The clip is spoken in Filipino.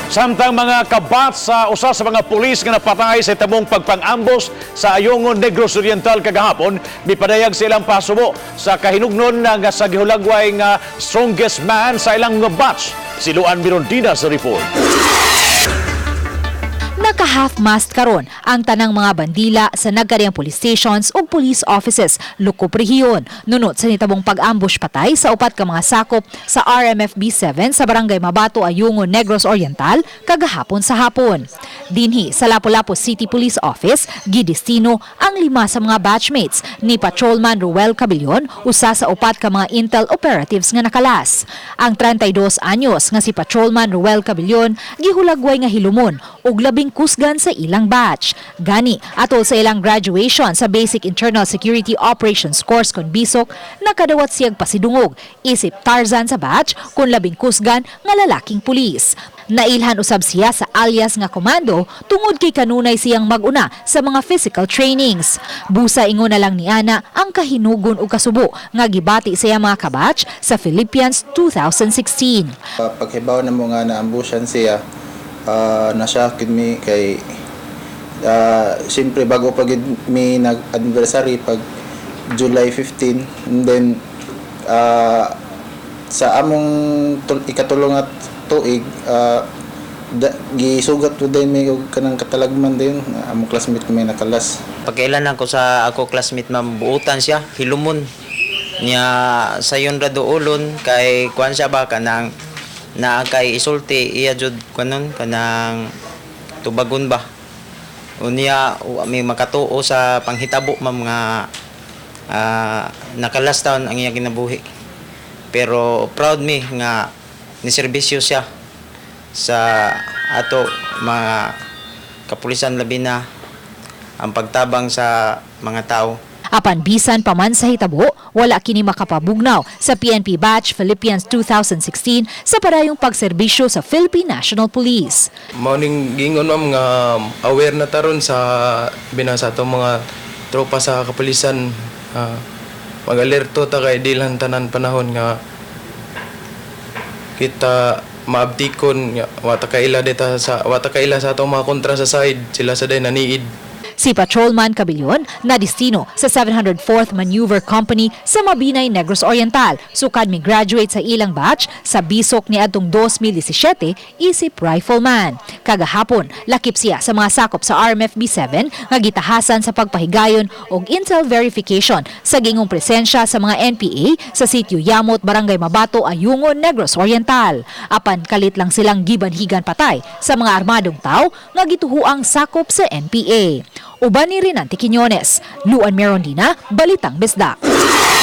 Samtang mga kabat sa usa sa mga pulis nga napatay sa tamong pagpang-ambos sa Ayungon, Negros Oriental kagahapon, mipadayag silang pasubo sa kahinugnon nga sa gihulagway nga strongest man sa ilang nga batch. Si Luan Mirondina sa report. Naka-half-mast karon ang tanang mga bandila sa nagkariang police stations o police offices Lukop Rehiyon nunot sa nitabong pag-ambush patay sa upat ka mga sakop sa RMFB 7 sa Barangay Mabato, Ayungon, Negros Oriental kagahapon sa hapon. Dinhi sa Lapu-Lapu City Police Office gidestino ang 5 sa mga batchmates ni Patrolman Ruel Cabillon usa sa upat ka mga intel operatives nga nakalas. Ang 32 anyos nga si Patrolman Ruel Cabillon gihulagway nga hilumon ug labing kusgan sa ilang batch. Gani, atol sa ilang graduation sa Basic Internal Security Operations Course kon Bisok, nakadawat siyang pasidungog, isip Tarzan sa batch kun labing kusgan nga lalaking pulis. Nailhan usab siya sa alias nga komando tungod kay kanunay siyang maguna sa mga physical trainings. Busa ingon na lang ni Ana ang kahinugon ug kasubo nga gibati siya mga kabatch sa Philippians 2016. Paghibaw na mo nga naambusyan siya, na-shock mi kay siyempre bago pag mi nag-anniversary pag July 15 and then sa among ikatulong at tuig gisugat po din may kanang katalagman din among classmate ko may nakalas. Pagkailan ako sa ako classmate mabuutan siya hilumon niya sayon ra doolon kay kuan siya ba kanang na kay isulti iya jud kanon kanang tubagon ba unya may makatuo sa panghitabo mga nakalas taon ang iya kinabuhi pero proud me nga niserbisyo siya sa ato mga kapulisan labi na ang pagtabang sa mga tao. Apan bisan pa man sa hitabo, wala kini makapabugnaw sa PNP Batch Philippians 2016 sa parayong pagserbisyo sa Philippine National Police. Morning gingon ma'am nga aware na taron sa binasa to mga tropa sa kapulisan mag-alerto ta kay dilan tanan panahon nga kita maabtikon wata kaila sa atong mga kontra sa side sila sa day naniid. Si Patrolman Cabillon na destino sa 704th Maneuver Company sa Mabinay, Negros Oriental. Sukad mi graduate sa ilang batch sa Bisok ni adtong 2017 isip rifleman. Kagahapon, lakip siya sa mga sakop sa RMFB 7 nga gitahasan sa pagpahigayon og intel verification sa gingong presensya sa mga NPA sa sitio Yamot, Barangay Mabato, Ayungon, Negros Oriental. Apan kalit lang silang gibanhigan patay sa mga armadong tao nga gituhuang sakop sa NPA. Uban ni Rinante Quiñones, Luan Mirondina, Balitang Bisdak.